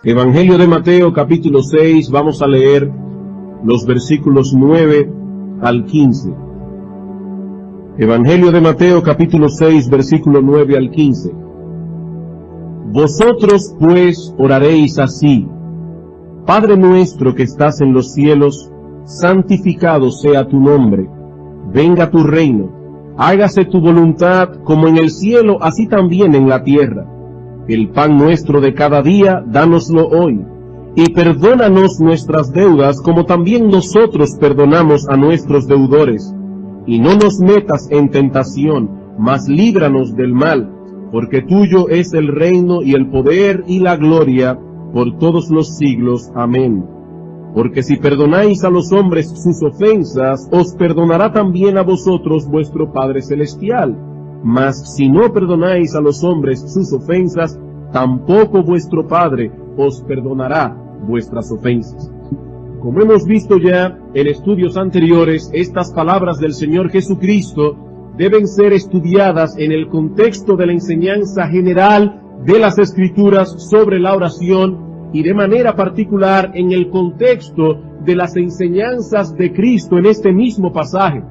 Evangelio de Mateo, capítulo 6, vamos a leer los versículos 9 al 15. Evangelio de Mateo, capítulo 6, versículo 9 al 15. Vosotros pues oraréis así: Padre nuestro que estás en los cielos, santificado sea tu nombre. Venga tu reino. Hágase tu voluntad como en el cielo, así también en la tierra. El pan nuestro de cada día, dánoslo hoy. Y perdónanos nuestras deudas, como también nosotros perdonamos a nuestros deudores. Y no nos metas en tentación, mas líbranos del mal, porque tuyo es el reino y el poder y la gloria por todos los siglos. Amén. Porque si perdonáis a los hombres sus ofensas, os perdonará también a vosotros vuestro Padre Celestial. Mas si no perdonáis a los hombres sus ofensas, tampoco vuestro Padre os perdonará vuestras ofensas. Como hemos visto ya en estudios anteriores, estas palabras del Señor Jesucristo deben ser estudiadas en el contexto de la enseñanza general de las Escrituras sobre la oración y de manera particular en el contexto de las enseñanzas de Cristo en este mismo pasaje.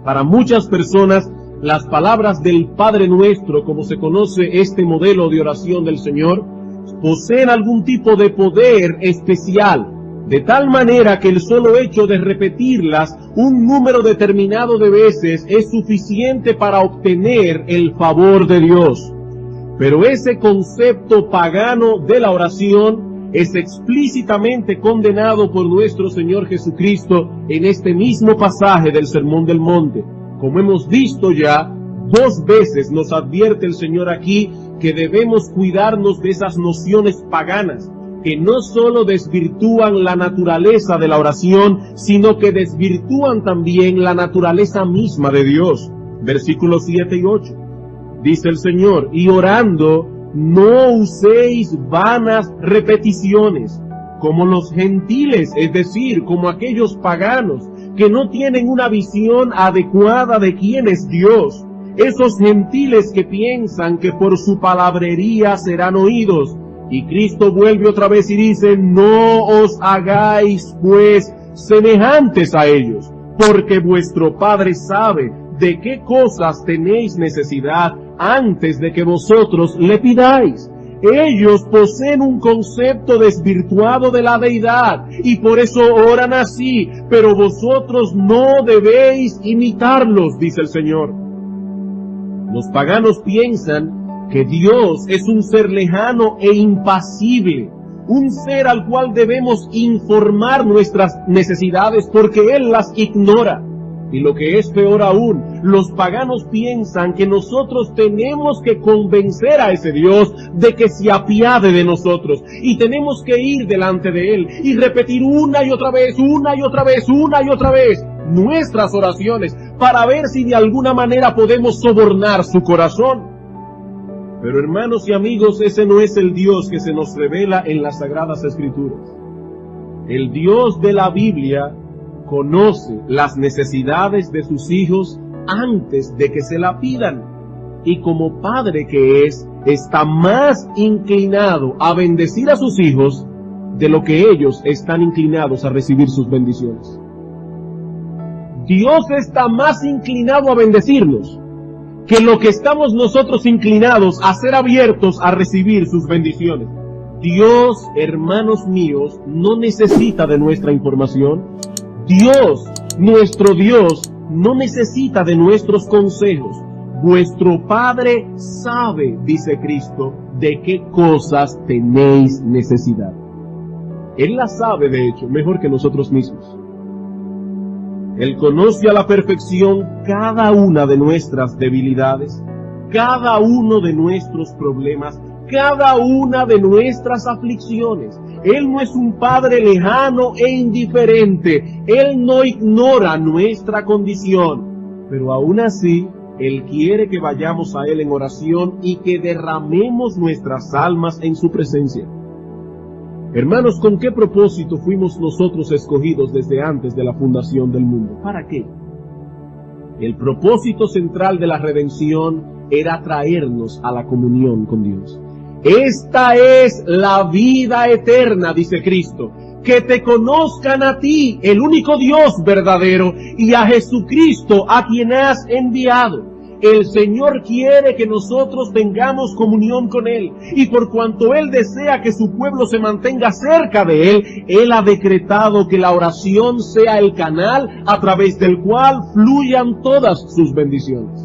Para muchas personas, las palabras del Padre Nuestro, como se conoce este modelo de oración del Señor, poseen algún tipo de poder especial, de tal manera que el solo hecho de repetirlas un número determinado de veces es suficiente para obtener el favor de Dios. Pero ese concepto pagano de la oración es explícitamente condenado por nuestro Señor Jesucristo en este mismo pasaje del Sermón del Monte. Como hemos visto ya, 2 veces nos advierte el Señor aquí que debemos cuidarnos de esas nociones paganas, que no solo desvirtúan la naturaleza de la oración, sino que desvirtúan también la naturaleza misma de Dios. Versículos 7 y 8. Dice el Señor: y orando, no uséis vanas repeticiones, como los gentiles, es decir, como aquellos paganos, que no tienen una visión adecuada de quién es Dios. Esos gentiles que piensan que por su palabrería serán oídos. Y Cristo vuelve otra vez y dice: no os hagáis pues semejantes a ellos, porque vuestro Padre sabe de qué cosas tenéis necesidad antes de que vosotros le pidáis. Ellos poseen un concepto desvirtuado de la deidad y por eso oran así, pero vosotros no debéis imitarlos, dice el Señor. Los paganos piensan que Dios es un ser lejano e impasible, un ser al cual debemos informar nuestras necesidades porque Él las ignora. Y lo que es peor aún, los paganos piensan que nosotros tenemos que convencer a ese Dios de que se apiade de nosotros, y tenemos que ir delante de Él y repetir una y otra vez nuestras oraciones para ver si de alguna manera podemos sobornar su corazón. Pero hermanos y amigos, ese no es el Dios que se nos revela en las Sagradas Escrituras. El Dios de la Biblia conoce las necesidades de sus hijos antes de que se la pidan, y como padre que es, está más inclinado a bendecir a sus hijos de lo que ellos están inclinados a recibir sus bendiciones. Dios está más inclinado a bendecirnos que lo que estamos nosotros inclinados a ser abiertos a recibir sus bendiciones. Dios, hermanos míos, no necesita de nuestra información. Dios, nuestro Dios, no necesita de nuestros consejos. Vuestro Padre sabe, dice Cristo, de qué cosas tenéis necesidad. Él las sabe, de hecho, mejor que nosotros mismos. Él conoce a la perfección cada una de nuestras debilidades, cada uno de nuestros problemas, cada una de nuestras aflicciones. Él no es un Padre lejano e indiferente. Él no ignora nuestra condición. Pero aún así, Él quiere que vayamos a Él en oración y que derramemos nuestras almas en su presencia. Hermanos, ¿con qué propósito fuimos nosotros escogidos desde antes de la fundación del mundo? ¿Para qué? El propósito central de la redención era traernos a la comunión con Dios. Esta es la vida eterna, dice Cristo, que te conozcan a ti, el único Dios verdadero, y a Jesucristo, a quien has enviado. El Señor quiere que nosotros tengamos comunión con Él, y por cuanto Él desea que su pueblo se mantenga cerca de Él, Él ha decretado que la oración sea el canal a través del cual fluyan todas sus bendiciones.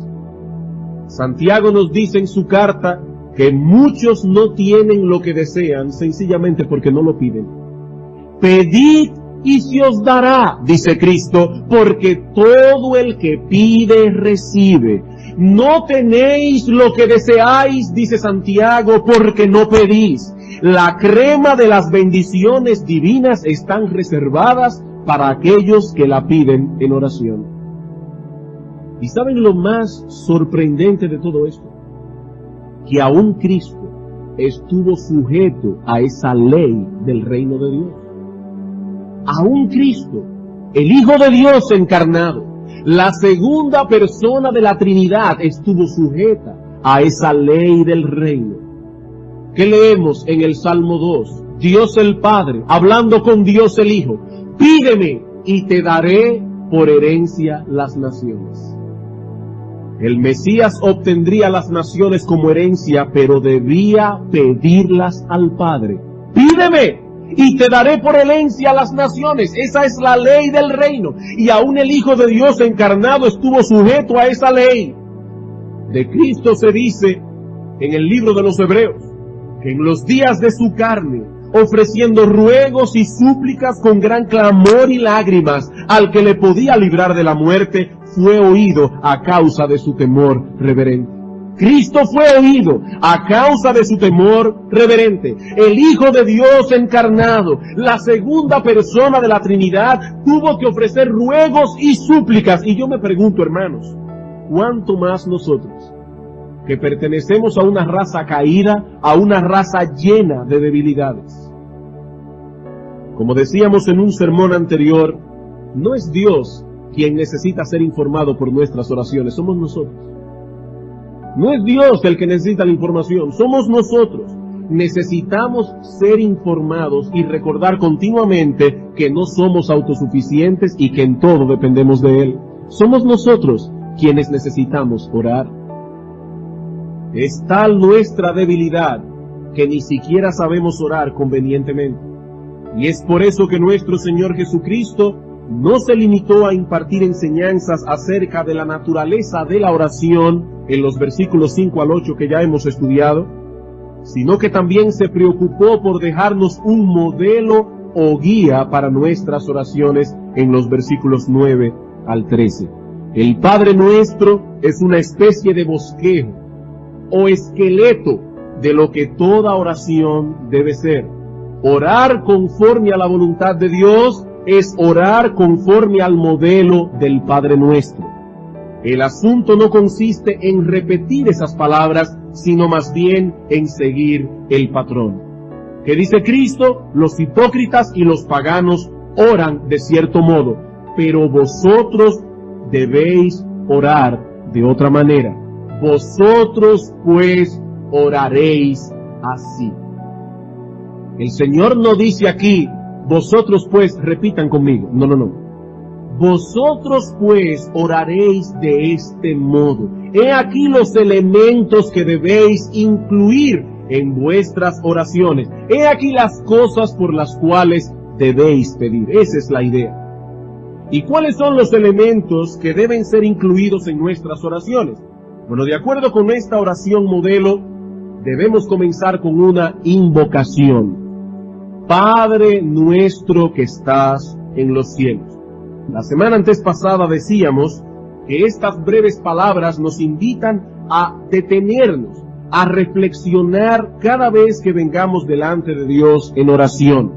Santiago nos dice en su carta que muchos no tienen lo que desean sencillamente porque no lo piden. Pedid y se os dará, dice Cristo, porque todo el que pide recibe. No tenéis lo que deseáis, dice Santiago, porque no pedís. La crema de las bendiciones divinas están reservadas para aquellos que la piden en oración. ¿Y saben lo más sorprendente de todo esto? Que aún Cristo estuvo sujeto a esa ley del reino de Dios. Aún Cristo, el Hijo de Dios encarnado, la segunda persona de la Trinidad, estuvo sujeta a esa ley del reino. ¿Qué leemos en el Salmo 2? Dios el Padre, hablando con Dios el Hijo, pídeme y te daré por herencia las naciones. El Mesías obtendría las naciones como herencia, pero debía pedirlas al Padre. Pídeme y te daré por herencia las naciones. Esa es la ley del reino. Y aún el Hijo de Dios encarnado estuvo sujeto a esa ley. De Cristo se dice en el libro de los Hebreos, que en los días de su carne, ofreciendo ruegos y súplicas con gran clamor y lágrimas al que le podía librar de la muerte, fue oído a causa de su temor reverente. Cristo fue oído a causa de su temor reverente. El Hijo de Dios encarnado, la segunda persona de la Trinidad, tuvo que ofrecer ruegos y súplicas. Y yo me pregunto, hermanos, ¿cuánto más nosotros, que pertenecemos a una raza caída, a una raza llena de debilidades? Como decíamos en un sermón anterior, no es Dios quien necesita ser informado por nuestras oraciones, somos nosotros. No es Dios el que necesita la información, somos nosotros. Necesitamos ser informados y recordar continuamente que no somos autosuficientes y que en todo dependemos de Él. Somos nosotros quienes necesitamos orar. Es tal nuestra debilidad que ni siquiera sabemos orar convenientemente. Y es por eso que nuestro Señor Jesucristo no se limitó a impartir enseñanzas acerca de la naturaleza de la oración en los versículos 5 al 8 que ya hemos estudiado, sino que también se preocupó por dejarnos un modelo o guía para nuestras oraciones en los versículos 9 al 13. El Padre Nuestro es una especie de bosquejo o esqueleto de lo que toda oración debe ser. Orar conforme a la voluntad de Dios es orar conforme al modelo del Padre Nuestro. El asunto no consiste en repetir esas palabras, sino más bien en seguir el patrón. ¿Qué dice Cristo? Los hipócritas y los paganos oran de cierto modo, pero vosotros debéis orar de otra manera. Vosotros pues oraréis así. El Señor no dice aquí, vosotros pues repitan conmigo. No. Vosotros pues oraréis de este modo. He aquí los elementos que debéis incluir en vuestras oraciones. He aquí las cosas por las cuales debéis pedir. Esa es la idea. ¿Y cuáles son los elementos que deben ser incluidos en nuestras oraciones? Bueno, de acuerdo con esta oración modelo, debemos comenzar con una invocación. Padre nuestro que estás en los cielos. La semana antes pasada decíamos que estas breves palabras nos invitan a detenernos, a reflexionar cada vez que vengamos delante de Dios en oración.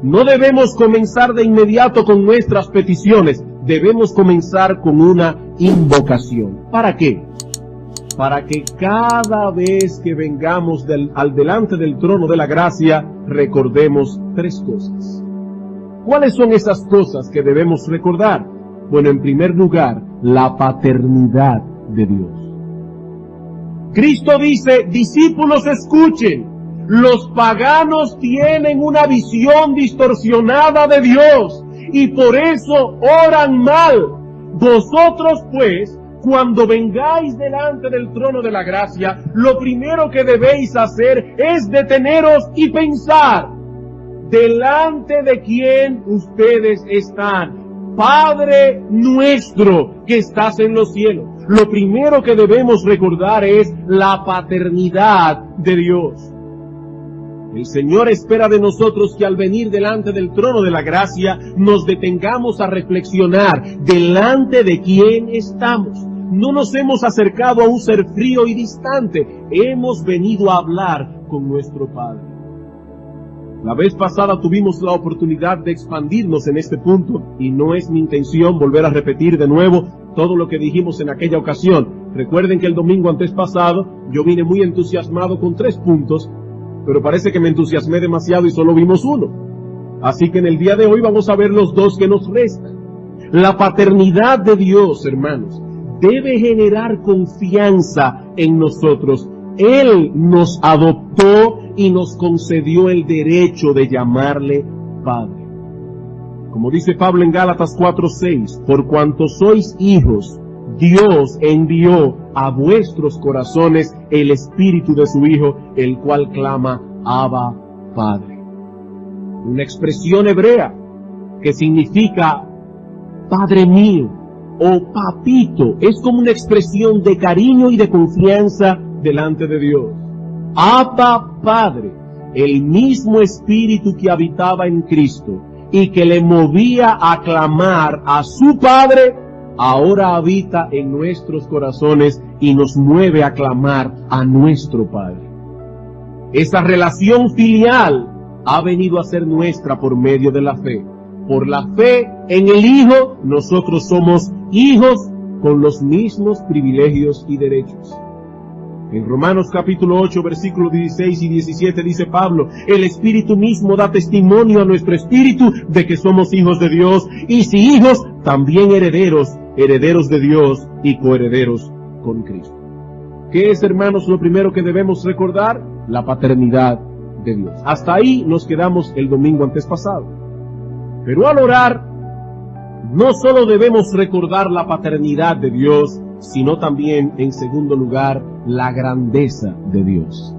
No debemos comenzar de inmediato con nuestras peticiones, debemos comenzar con una invocación. ¿Para qué? Para que cada vez que vengamos al delante del trono de la gracia, recordemos tres cosas. ¿Cuáles son esas cosas que debemos recordar? Bueno, en primer lugar, la paternidad de Dios. Cristo dice, discípulos escuchen, Los paganos tienen una visión distorsionada de Dios y por eso oran mal. Vosotros pues, cuando vengáis delante del trono de la gracia, lo primero que debéis hacer es deteneros y pensar, ¿delante de quién ustedes están? Padre nuestro que estás en los cielos. Lo primero que debemos recordar es la paternidad de Dios. El Señor espera de nosotros que al venir delante del trono de la gracia nos detengamos a reflexionar delante de quién estamos. No nos hemos acercado a un ser frío y distante, hemos venido a hablar con nuestro Padre. La vez pasada tuvimos la oportunidad de expandirnos en este punto y no es mi intención volver a repetir de nuevo todo lo que dijimos en aquella ocasión. Recuerden que el domingo antes pasado yo vine muy entusiasmado con 3 puntos, pero parece que me entusiasmé demasiado y solo vimos uno. Así que en el día de hoy vamos a ver los 2 que nos restan. La paternidad de Dios, hermanos, debe generar confianza en nosotros. Él nos adoptó y nos concedió el derecho de llamarle Padre. Como dice Pablo en Gálatas 4:6, por cuanto sois hijos, Dios envió a vuestros corazones el Espíritu de su Hijo, el cual clama, Abba, Padre. Una expresión hebrea que significa Padre mío o papito. Es como una expresión de cariño y de confianza delante de Dios. Abba, Padre, el mismo Espíritu que habitaba en Cristo y que le movía a clamar a su Padre, ahora habita en nuestros corazones y nos mueve a clamar a nuestro Padre. Esa relación filial ha venido a ser nuestra por medio de la fe. Por la fe en el Hijo, nosotros somos hijos con los mismos privilegios y derechos. En Romanos capítulo 8, versículos 16 y 17 dice Pablo, el Espíritu mismo da testimonio a nuestro espíritu de que somos hijos de Dios, y si hijos, también herederos, herederos de Dios y coherederos con Cristo. ¿Qué es, hermanos, lo primero que debemos recordar? La paternidad de Dios. Hasta ahí nos quedamos el domingo antes pasado. Pero al orar, no solo debemos recordar la paternidad de Dios, sino también, en segundo lugar, la grandeza de Dios.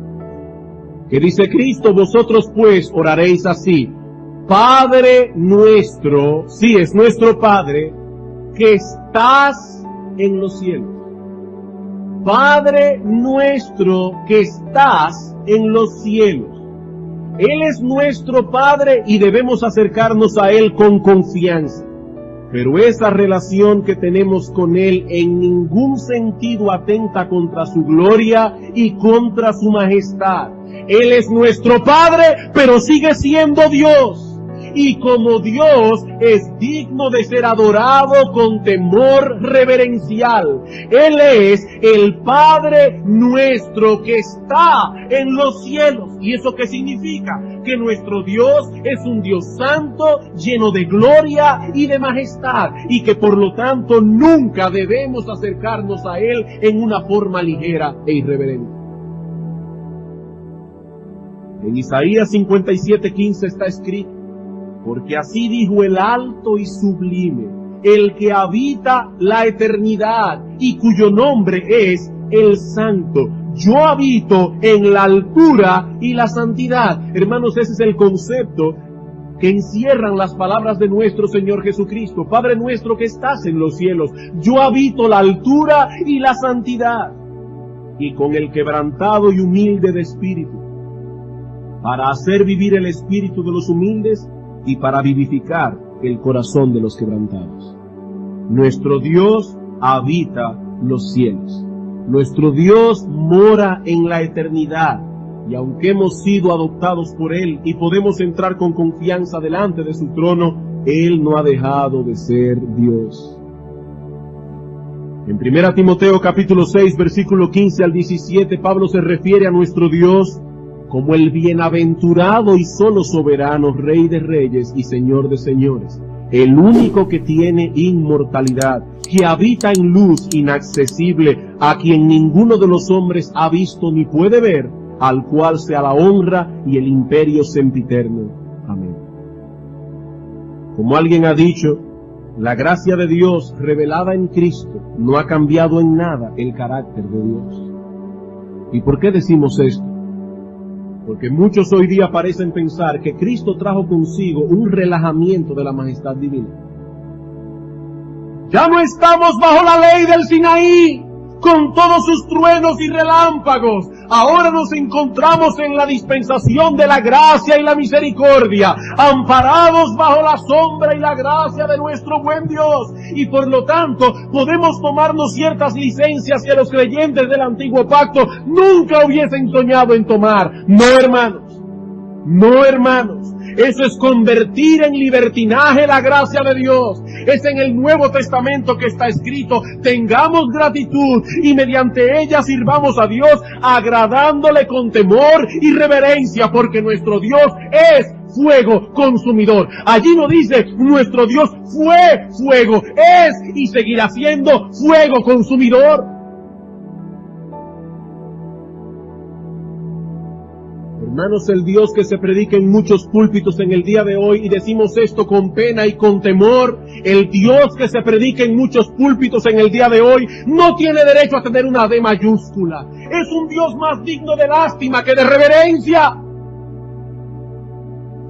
Que dice Cristo, vosotros pues oraréis así, Padre nuestro, sí, es nuestro Padre, que estás en los cielos. Padre nuestro que estás en los cielos. Él es nuestro Padre y debemos acercarnos a Él con confianza. Pero esa relación que tenemos con Él en ningún sentido atenta contra su gloria y contra su majestad. Él es nuestro Padre, pero sigue siendo Dios. Y como Dios es digno de ser adorado con temor reverencial. Él es el Padre nuestro que está en los cielos. ¿Y eso qué significa? Que nuestro Dios es un Dios santo, lleno de gloria y de majestad. Y que por lo tanto nunca debemos acercarnos a Él en una forma ligera e irreverente. En Isaías 57:15 está escrito, porque así dijo el alto y sublime, el que habita la eternidad y cuyo nombre es el Santo. Yo habito en la altura y la santidad. Hermanos, ese es el concepto que encierran las palabras de nuestro Señor Jesucristo. Padre nuestro que estás en los cielos, yo habito la altura y la santidad. Y con el quebrantado y humilde de espíritu, para hacer vivir el espíritu de los humildes y para vivificar el corazón de los quebrantados. Nuestro Dios habita los cielos. Nuestro Dios mora en la eternidad. Y aunque hemos sido adoptados por Él y podemos entrar con confianza delante de su trono, Él no ha dejado de ser Dios. En 1 Timoteo capítulo 6, versículo 15 al 17, Pablo se refiere a nuestro Dios como el bienaventurado y solo soberano, Rey de reyes y Señor de señores, el único que tiene inmortalidad, que habita en luz inaccesible, a quien ninguno de los hombres ha visto ni puede ver, al cual sea la honra y el imperio sempiterno. Amén. Como alguien ha dicho, la gracia de Dios revelada en Cristo no ha cambiado en nada el carácter de Dios. ¿Y por qué decimos esto? Porque muchos hoy día parecen pensar que Cristo trajo consigo un relajamiento de la majestad divina. Ya no estamos bajo la ley del Sinaí, con todos sus truenos y relámpagos. Ahora nos encontramos en la dispensación de la gracia y la misericordia, amparados bajo la sombra y la gracia de nuestro buen Dios. Y por lo tanto, podemos tomarnos ciertas licencias que los creyentes del antiguo pacto nunca hubiesen soñado en tomar. No, hermanos. No, hermanos. Eso es convertir en libertinaje la gracia de Dios. Es en el Nuevo Testamento que está escrito: tengamos gratitud y mediante ella sirvamos a Dios, agradándole con temor y reverencia, porque nuestro Dios es fuego consumidor. Allí no dice nuestro Dios fue fuego, es y seguirá siendo fuego consumidor. Hermanos, el Dios que se predica en muchos púlpitos en el día de hoy, y decimos esto con pena y con temor, el Dios que se predica en muchos púlpitos en el día de hoy no tiene derecho a tener una D mayúscula. Es un Dios más digno de lástima que de reverencia.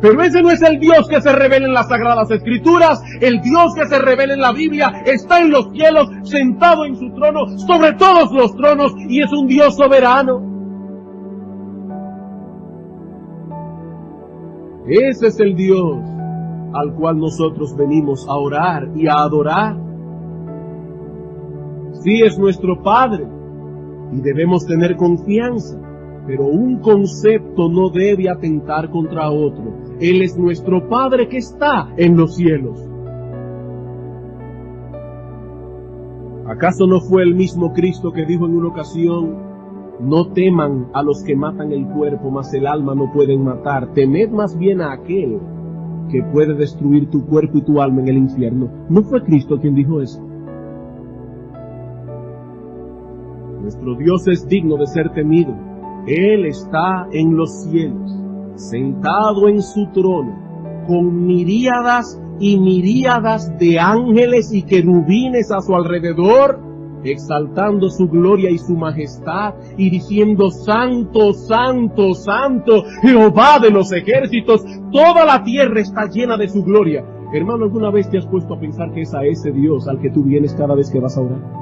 Pero ese no es el Dios que se revela en las Sagradas Escrituras. El Dios que se revela en la Biblia está en los cielos, sentado en su trono, sobre todos los tronos, y es un Dios soberano. Ese es el Dios al cual nosotros venimos a orar y a adorar. Sí, es nuestro Padre y debemos tener confianza, pero un concepto no debe atentar contra otro. Él es nuestro Padre que está en los cielos. ¿Acaso no fue el mismo Cristo que dijo en una ocasión: no teman a los que matan el cuerpo, mas el alma no pueden matar? Temed más bien a aquel que puede destruir tu cuerpo y tu alma en el infierno. ¿No fue Cristo quien dijo eso? Nuestro Dios es digno de ser temido. Él está en los cielos, sentado en su trono, con miríadas y miríadas de ángeles y querubines a su alrededor, exaltando su gloria y su majestad, y diciendo: Santo, Santo, Santo, Jehová de los ejércitos, toda la tierra está llena de su gloria. Hermano, ¿alguna vez te has puesto a pensar que es a ese Dios al que tú vienes cada vez que vas a orar?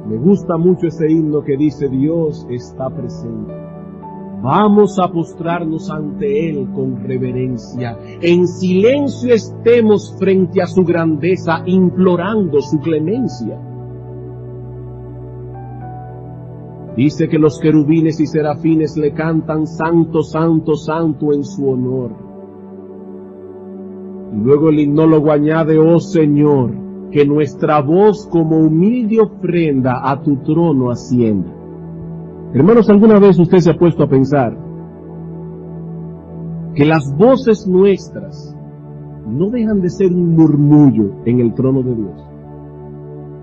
Me gusta mucho ese himno que dice: Dios está presente. Vamos a postrarnos ante Él con reverencia. En silencio estemos frente a su grandeza, implorando su clemencia. Dice que los querubines y serafines le cantan: Santo, Santo, Santo, en su honor. Y luego el himnólogo añade: oh Señor, que nuestra voz como humilde ofrenda a tu trono ascienda. Hermanos, ¿alguna vez usted se ha puesto a pensar que las voces nuestras no dejan de ser un murmullo en el trono de Dios?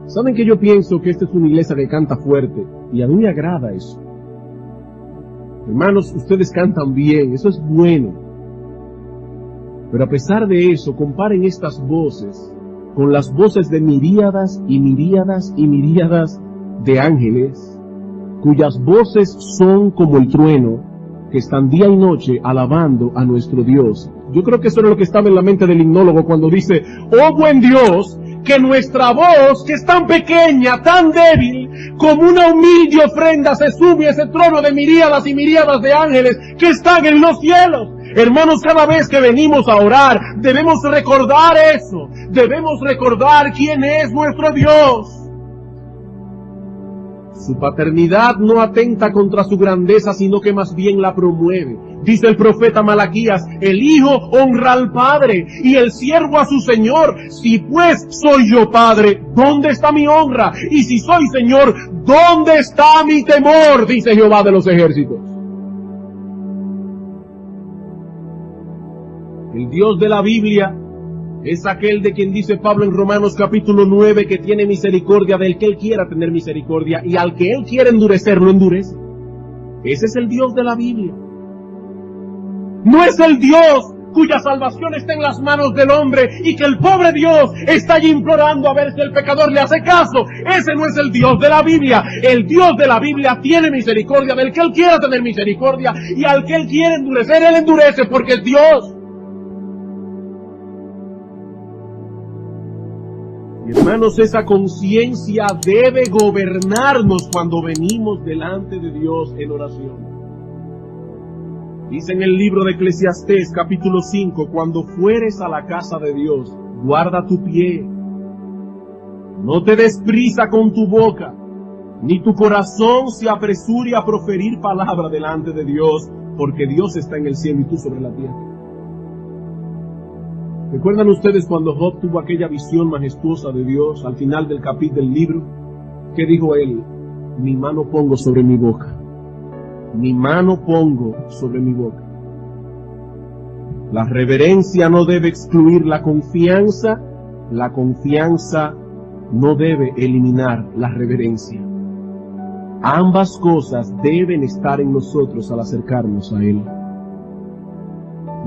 ¿Saben que yo pienso que esta es una iglesia que canta fuerte? Y a mí me agrada eso. Hermanos, ustedes cantan bien, eso es bueno. Pero a pesar de eso, comparen estas voces con las voces de miríadas y miríadas y miríadas de ángeles, cuyas voces son como el trueno, que están día y noche alabando a nuestro Dios. Yo creo que eso era lo que estaba en la mente del himnólogo cuando dice: oh buen Dios, que nuestra voz, que es tan pequeña, tan débil, como una humilde ofrenda, se sube a ese trono de miríadas y miríadas de ángeles que están en los cielos. Hermanos, cada vez que venimos a orar, debemos recordar eso. Debemos recordar quién es nuestro Dios. Su paternidad no atenta contra su grandeza, sino que más bien la promueve. Dice el profeta Malaquías: el hijo honra al padre y el siervo a su señor. Si pues soy yo padre, ¿dónde está mi honra? Y si soy señor, ¿dónde está mi temor? Dice Jehová de los ejércitos. El Dios de la Biblia Es aquel de quien dice Pablo en Romanos capítulo 9 que tiene misericordia del que Él quiera tener misericordia, y al que Él quiere endurecer, lo endurece. Ese es el Dios de la Biblia. No es el Dios cuya salvación está en las manos del hombre y que el pobre Dios está allí implorando a ver si el pecador le hace caso. Ese no es el Dios de la Biblia. El Dios de la Biblia tiene misericordia del que Él quiera tener misericordia, y al que Él quiere endurecer, Él endurece porque es Dios. Hermanos, esa conciencia debe gobernarnos cuando venimos delante de Dios en oración. Dice en el libro de Eclesiastés capítulo 5, cuando fueres a la casa de Dios, guarda tu pie. No te des prisa con tu boca, ni tu corazón se apresure a proferir palabra delante de Dios, porque Dios está en el cielo y tú sobre la tierra. ¿Recuerdan ustedes cuando Job tuvo aquella visión majestuosa de Dios al final del capítulo del libro? ¿Qué dijo él? Mi mano pongo sobre mi boca. Mi mano pongo sobre mi boca. La reverencia no debe excluir la confianza no debe eliminar la reverencia. Ambas cosas deben estar en nosotros al acercarnos a Él.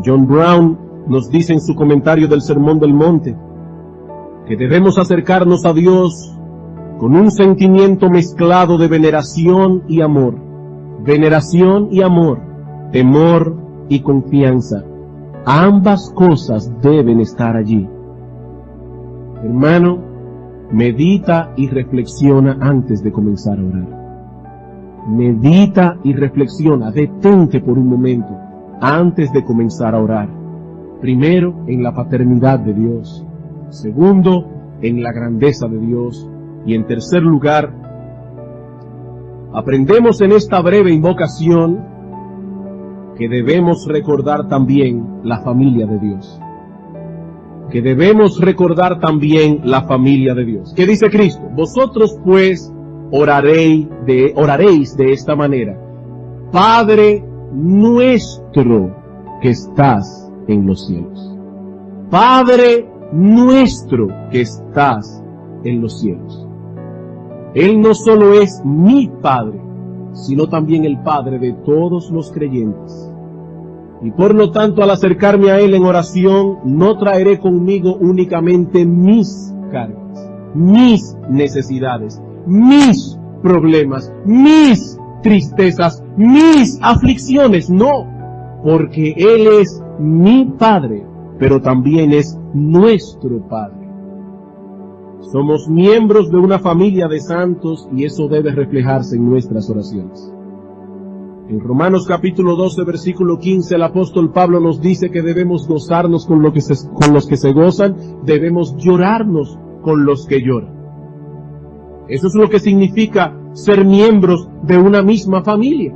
John Brown nos dice en su comentario del Sermón del Monte que debemos acercarnos a Dios con un sentimiento mezclado de veneración y amor, temor y confianza. Ambas cosas deben estar allí. Hermano, medita y reflexiona antes de comenzar a orar. Medita y reflexiona, detente por un momento antes de comenzar a orar. Primero, en la paternidad de Dios. Segundo, en la grandeza de Dios. Y en tercer lugar, aprendemos en esta breve invocación que debemos recordar también la familia de Dios. ¿Qué dice Cristo? Vosotros pues oraréis de esta manera: Padre nuestro que estás en los cielos. Padre nuestro que estás en los cielos. Él no solo es mi Padre, sino también el Padre de todos los creyentes. Y por lo tanto, al acercarme a Él en oración, no traeré conmigo únicamente mis cargas, mis necesidades, mis problemas, mis tristezas, mis aflicciones, no, porque Él es mi Padre, pero también es nuestro Padre. Somos miembros de una familia de santos y eso debe reflejarse en nuestras oraciones. En Romanos capítulo 12, versículo 15, el apóstol Pablo nos dice que debemos gozarnos con los que se gozan, debemos llorarnos con los que lloran. Eso es lo que significa ser miembros de una misma familia.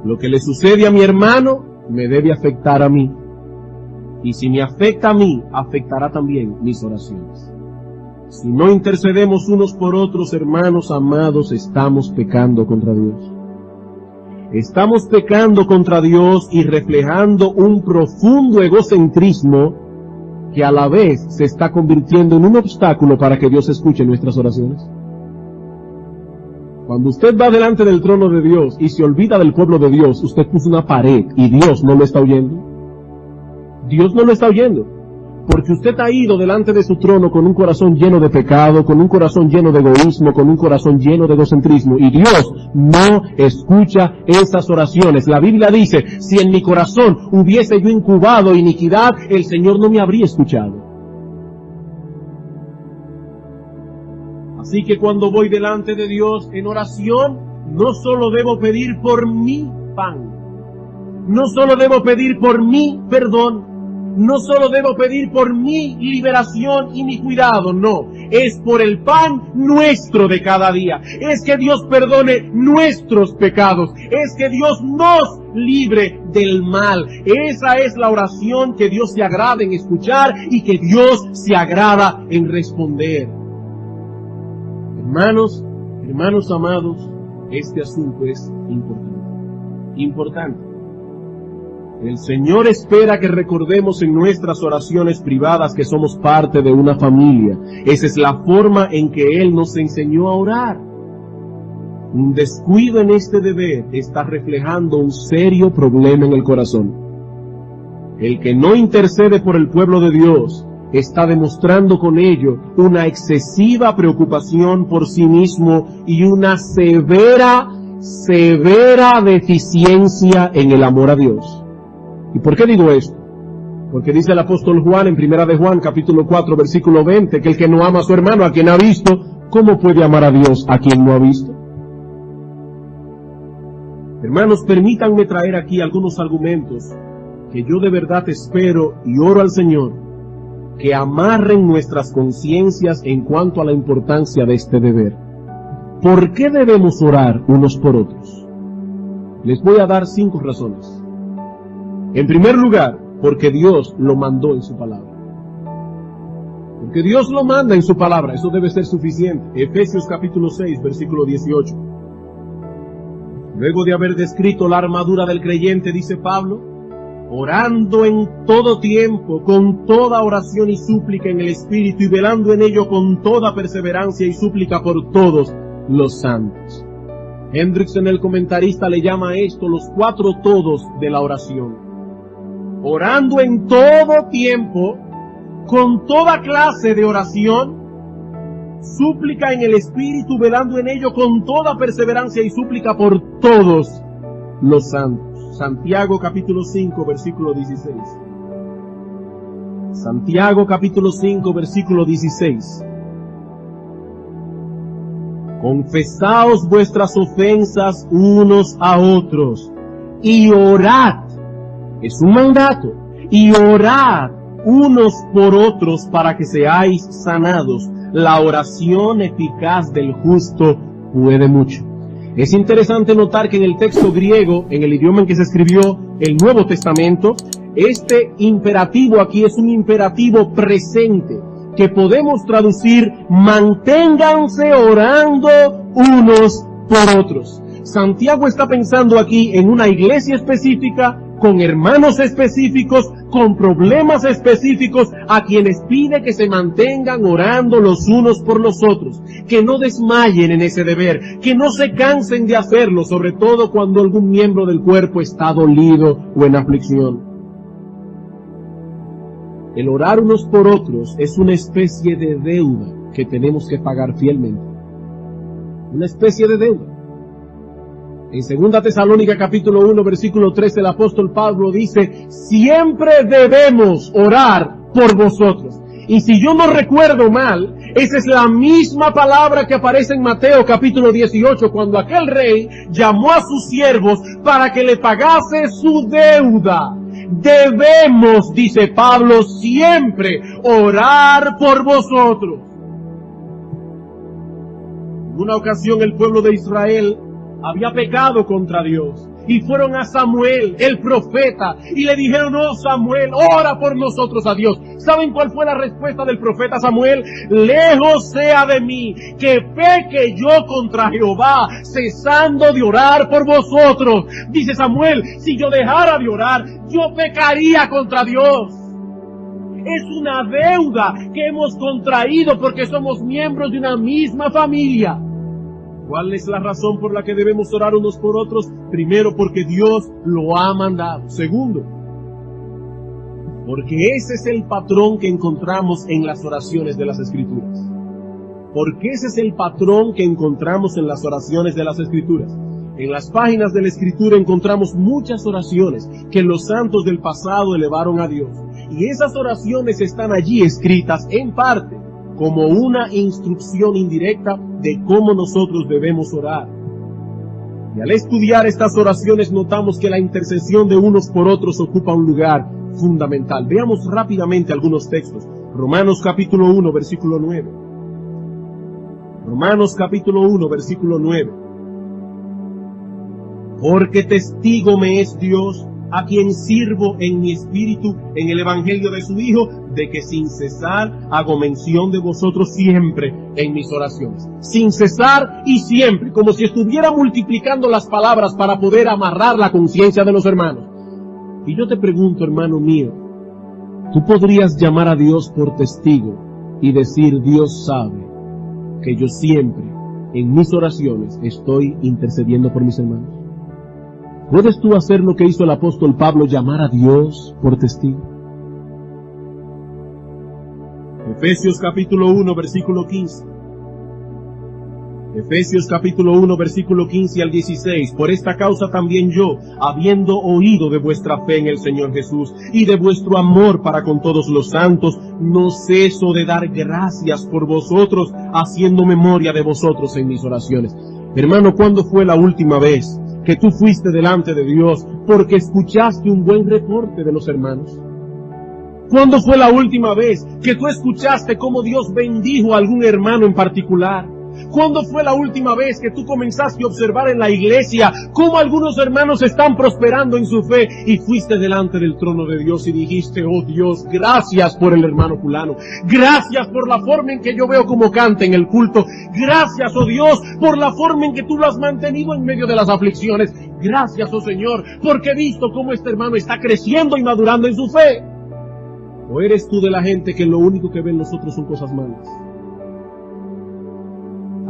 Lo que le sucede a mi hermano me debe afectar a mí. Y si me afecta a mí, afectará también mis oraciones. Si no intercedemos unos por otros, hermanos amados, estamos pecando contra Dios. Estamos pecando contra Dios y reflejando un profundo egocentrismo que a la vez se está convirtiendo en un obstáculo para que Dios escuche nuestras oraciones. Cuando usted va delante del trono de Dios y se olvida del pueblo de Dios, usted puso una pared y Dios no lo está oyendo. Dios no lo está oyendo, porque usted ha ido delante de su trono con un corazón lleno de pecado, con un corazón lleno de egoísmo, con un corazón lleno de egocentrismo, y Dios no escucha esas oraciones. La Biblia dice, si en mi corazón hubiese yo incubado iniquidad, el Señor no me habría escuchado. Así que cuando voy delante de Dios en oración, no solo debo pedir por mi pan, no solo debo pedir por mi perdón, no solo debo pedir por mi liberación y mi cuidado, no, es por el pan nuestro de cada día, es que Dios perdone nuestros pecados, es que Dios nos libre del mal. Esa es la oración que Dios se agrada en escuchar y que Dios se agrada en responder. Hermanos amados, este asunto es importante. El Señor espera que recordemos en nuestras oraciones privadas que somos parte de una familia. Esa es la forma en que Él nos enseñó a orar. Un descuido en este deber está reflejando un serio problema en el corazón. El que no intercede por el pueblo de Dios está demostrando con ello una excesiva preocupación por sí mismo y una severa deficiencia en el amor a Dios. ¿Y por qué digo esto? Porque dice el apóstol Juan en 1 de Juan capítulo 4 versículo 20 que el que no ama a su hermano a quien ha visto, ¿cómo puede amar a Dios a quien no ha visto? Hermanos, permítanme traer aquí algunos argumentos que yo de verdad espero y oro al Señor que amarren nuestras conciencias en cuanto a la importancia de este deber. ¿Por qué debemos orar unos por otros? Les voy a dar 5 razones. En primer lugar, porque Dios lo mandó en su palabra. Porque Dios lo manda en su palabra, eso debe ser suficiente. Efesios capítulo 6, versículo 18. Luego de haber descrito la armadura del creyente, dice Pablo, orando en todo tiempo, con toda oración y súplica en el Espíritu, y velando en ello con toda perseverancia y súplica por todos los santos. Hendriksen, el comentarista, le llama a esto los 4 todos de la oración. Orando en todo tiempo, con toda clase de oración, súplica en el Espíritu, velando en ello con toda perseverancia y súplica por todos los santos. Santiago capítulo 5 versículo 16. Santiago capítulo 5 versículo 16. Confesaos vuestras ofensas unos a otros y orad. Es un mandato. Y orad unos por otros para que seáis sanados. La oración eficaz del justo puede mucho. Es interesante notar que en el texto griego, en el idioma en que se escribió el Nuevo Testamento, este imperativo aquí es un imperativo presente, que podemos traducir: manténganse orando unos por otros. Santiago está pensando aquí en una iglesia específica, con hermanos específicos, con problemas específicos, a quienes pide que se mantengan orando los unos por los otros, que no desmayen en ese deber, que no se cansen de hacerlo, sobre todo cuando algún miembro del cuerpo está dolido o en aflicción. El orar unos por otros es una especie de deuda que tenemos que pagar fielmente. Una especie de deuda. En 2 Tesalónica capítulo 1 versículo 13 el apóstol Pablo dice: siempre debemos orar por vosotros. Y si yo no recuerdo mal, esa es la misma palabra que aparece en Mateo capítulo 18, cuando aquel rey llamó a sus siervos para que le pagase su deuda. Debemos, dice Pablo, siempre orar por vosotros. En una ocasión el pueblo de Israel había pecado contra Dios y fueron a Samuel, el profeta, y le dijeron: oh Samuel, ora por nosotros a Dios. ¿Saben cuál fue la respuesta del profeta Samuel? Lejos sea de mí que peque yo contra Jehová, cesando de orar por vosotros. Dice Samuel: si yo dejara de orar, yo pecaría contra Dios. Es una deuda que hemos contraído porque somos miembros de una misma familia. ¿Cuál es la razón por la que debemos orar unos por otros? Primero, porque Dios lo ha mandado. Segundo, porque ese es el patrón que encontramos en las oraciones de las Escrituras. Porque ese es el patrón que encontramos en las oraciones de las Escrituras. En las páginas de la Escritura encontramos muchas oraciones que los santos del pasado elevaron a Dios. Y esas oraciones están allí escritas en parte como una instrucción indirecta de cómo nosotros debemos orar. Y al estudiar estas oraciones notamos que la intercesión de unos por otros ocupa un lugar fundamental. Veamos rápidamente algunos textos. Romanos capítulo 1, versículo 9. Romanos capítulo 1, versículo 9. Porque testigo me es Dios, a quien sirvo en mi espíritu en el evangelio de su Hijo, de que sin cesar hago mención de vosotros siempre en mis oraciones. Sin cesar y siempre, como si estuviera multiplicando las palabras para poder amarrar la conciencia de los hermanos. Y yo te pregunto, hermano mío, ¿tú podrías llamar a Dios por testigo y decir, Dios sabe que yo siempre, en mis oraciones, estoy intercediendo por mis hermanos? ¿Puedes tú hacer lo que hizo el apóstol Pablo, llamar a Dios por testigo? Efesios capítulo 1, versículo 15. Efesios capítulo 1, versículo 15 al 16. Por esta causa también yo, habiendo oído de vuestra fe en el Señor Jesús y de vuestro amor para con todos los santos, no ceso de dar gracias por vosotros, haciendo memoria de vosotros en mis oraciones. Hermano, ¿cuándo fue la última vez que tú fuiste delante de Dios porque escuchaste un buen reporte de los hermanos? ¿Cuándo fue la última vez que tú escuchaste cómo Dios bendijo a algún hermano en particular? ¿Cuándo fue la última vez que tú comenzaste a observar en la iglesia cómo algunos hermanos están prosperando en su fe y fuiste delante del trono de Dios y dijiste, oh Dios, gracias por el hermano fulano, gracias por la forma en que yo veo cómo canta en el culto, gracias, oh Dios, por la forma en que tú lo has mantenido en medio de las aflicciones, gracias, oh Señor, porque he visto cómo este hermano está creciendo y madurando en su fe? ¿O eres tú de la gente que lo único que ven nosotros son cosas malas?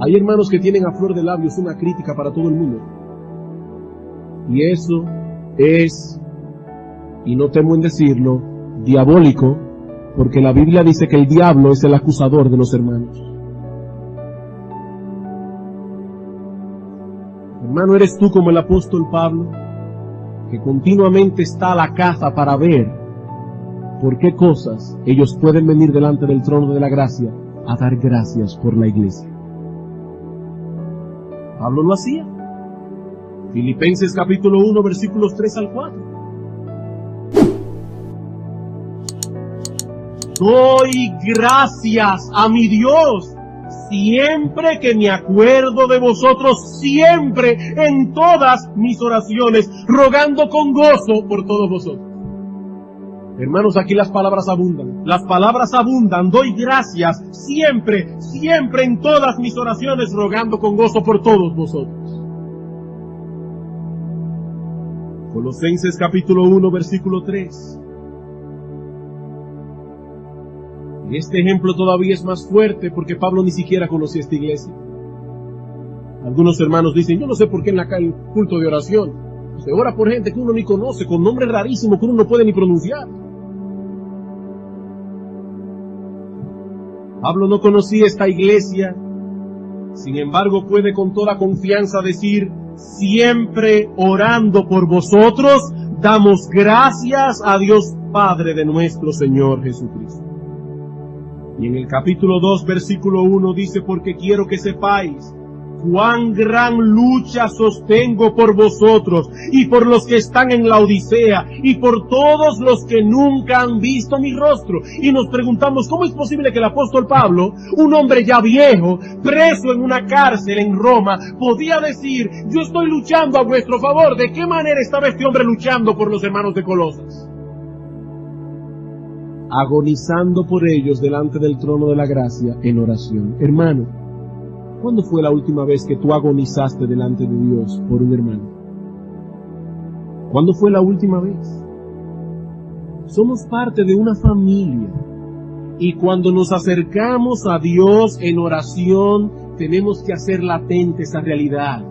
Hay hermanos que tienen a flor de labios una crítica para todo el mundo. Y eso es, y no temo en decirlo, diabólico, porque la Biblia dice que el diablo es el acusador de los hermanos. Hermano, ¿eres tú como el apóstol Pablo, que continuamente está a la caza para ver por qué cosas ellos pueden venir delante del trono de la gracia a dar gracias por la iglesia? Pablo lo hacía. Filipenses capítulo 1, versículos 3 al 4. Doy gracias a mi Dios siempre que me acuerdo de vosotros, siempre en todas mis oraciones, rogando con gozo por todos vosotros. Hermanos, aquí las palabras abundan. Las palabras abundan. Doy gracias siempre, siempre en todas mis oraciones, rogando con gozo por todos vosotros. Colosenses capítulo 1, versículo 3. Y este ejemplo todavía es más fuerte porque Pablo ni siquiera conocía esta iglesia. Algunos hermanos dicen, yo no sé por qué en el culto de oración se ora por gente que uno ni conoce, con nombres rarísimos que uno no puede ni pronunciar. Pablo no conocía esta iglesia, sin embargo puede con toda confianza decir, siempre orando por vosotros, damos gracias a Dios Padre de nuestro Señor Jesucristo. Y en el capítulo 2, versículo 1 dice, porque quiero que sepáis cuán gran lucha sostengo por vosotros y por los que están en la Odisea y por todos los que nunca han visto mi rostro. Y nos preguntamos, ¿cómo es posible que el apóstol Pablo, un hombre ya viejo, preso en una cárcel en Roma, podía decir, yo estoy luchando a vuestro favor? ¿De qué manera estaba este hombre luchando por los hermanos de Colosas? Agonizando por ellos delante del trono de la gracia en oración. Hermano, ¿cuándo fue la última vez que tú agonizaste delante de Dios por un hermano? ¿Cuándo fue la última vez? Somos parte de una familia y cuando nos acercamos a Dios en oración tenemos que hacer latente esa realidad.